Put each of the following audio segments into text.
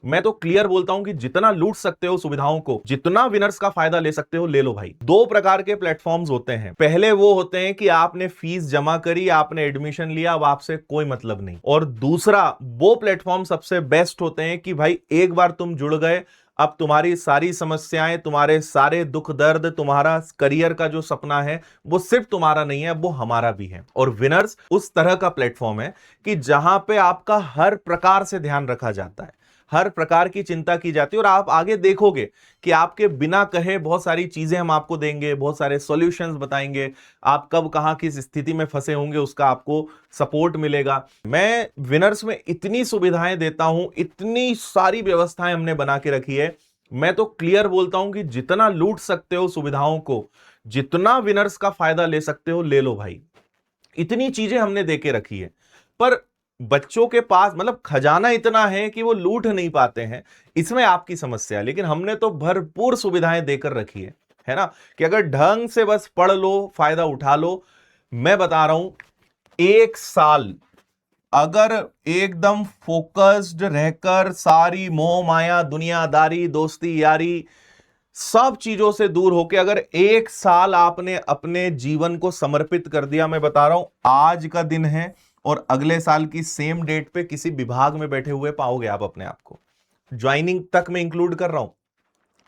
मैं तो क्लियर बोलता हूं कि जितना लूट सकते हो सुविधाओं को, जितना विनर्स का फायदा ले सकते हो ले लो भाई। दो प्रकार के प्लेटफॉर्म्स होते हैं। पहले वो होते हैं कि आपने फीस जमा करी, आपने एडमिशन लिया, अब आपसे कोई मतलब नहीं। और दूसरा वो प्लेटफॉर्म सबसे बेस्ट होते हैं कि भाई एक बार तुम जुड़ गए, अब तुम्हारी सारी समस्याएं, तुम्हारे सारे दुख दर्द, तुम्हारा करियर का जो सपना है वो सिर्फ तुम्हारा नहीं है, वो हमारा भी है। और विनर्स उस तरह का प्लेटफॉर्म है कि जहां पे आपका हर प्रकार से ध्यान रखा जाता है, हर प्रकार की चिंता की जाती है, और आप आगे देखोगे कि आपके बिना कहे बहुत सारी चीजें हम आपको देंगे, बहुत सारे सॉल्यूशंस बताएंगे। आप कब कहां किस स्थिति में फंसे होंगे उसका आपको सपोर्ट मिलेगा। मैं विनर्स में इतनी सुविधाएं देता हूं, इतनी सारी व्यवस्थाएं हमने बना के रखी है। मैं तो क्लियर बोलता हूं कि जितना लूट सकते हो सुविधाओं को, जितना विनर्स का फायदा ले सकते हो ले लो भाई। इतनी चीजें हमने दे के रखी है। पर बच्चों के पास मतलब खजाना इतना है कि वो लूट नहीं पाते हैं, इसमें आपकी समस्या है। लेकिन हमने तो भरपूर सुविधाएं देकर रखी है ना, कि अगर ढंग से बस पढ़ लो, फायदा उठा लो। मैं बता रहा हूं, एक साल अगर एकदम फोकस्ड रहकर सारी मोह माया दुनियादारी दोस्ती यारी सब चीजों से दूर होकर अगर एक साल आपने अपने जीवन को समर्पित कर दिया, मैं बता रहा हूं आज का दिन है और अगले साल की सेम डेट पे किसी विभाग में बैठे हुए पाओगे आप अपने आप को। ज्वाइनिंग तक मैं इंक्लूड कर रहा हूं।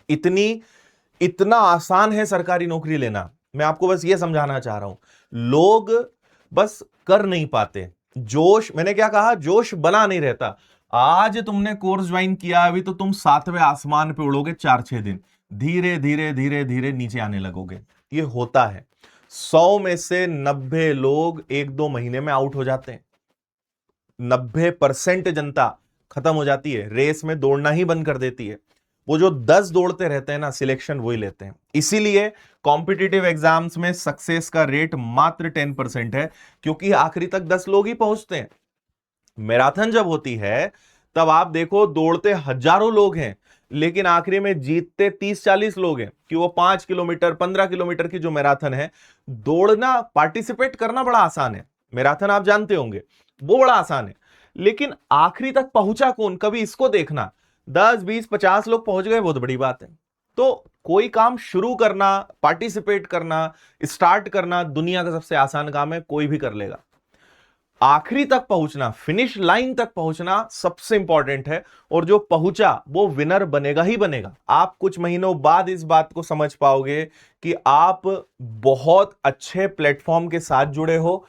इतनी इतना आसान है सरकारी नौकरी लेना। मैं आपको बस ये समझाना चाह रहा हूं, लोग बस कर नहीं पाते। जोश, मैंने क्या कहा, जोश बना नहीं रहता। आज तुमने कोर्स ज्वाइन किया, अभी तो तुम सातवें आसमान पे उड़ोगे 4-6 दिन, धीरे धीरे धीरे धीरे नीचे आने लगोगे। ये होता है। 100 में से 90 लोग 1-2 महीने में आउट हो जाते हैं। 90% जनता खत्म हो जाती है, रेस में दौड़ना ही बंद कर देती है। वो जो 10 दौड़ते रहते हैं ना, सिलेक्शन वही लेते हैं। इसीलिए कॉम्पिटिटिव एग्जाम्स में सक्सेस का रेट मात्र 10% है, क्योंकि आखिरी तक 10 लोग ही पहुंचते हैं। मैराथन जब होती है तब आप देखो दौड़ते हजारों लोग हैं, लेकिन आखिरी में जीतते 30-40 लोग हैं। कि वो 5 किलोमीटर 15 किलोमीटर की जो मैराथन है, दौड़ना पार्टिसिपेट करना बड़ा आसान है। मैराथन आप जानते होंगे, वो बड़ा आसान है। लेकिन आखिरी तक पहुंचा कौन, कभी इसको देखना। 10-20-50 लोग पहुंच गए, बहुत बड़ी बात है। तो कोई काम शुरू करना, पार्टिसिपेट करना, स्टार्ट करना दुनिया का सबसे आसान काम है, कोई भी कर लेगा। आखिरी तक पहुंचना, फिनिश लाइन तक पहुंचना सबसे इंपॉर्टेंट है। और जो पहुंचा वो विनर बनेगा ही बनेगा। आप कुछ महीनों बाद इस बात को समझ पाओगे कि आप बहुत अच्छे प्लेटफॉर्म के साथ जुड़े हो,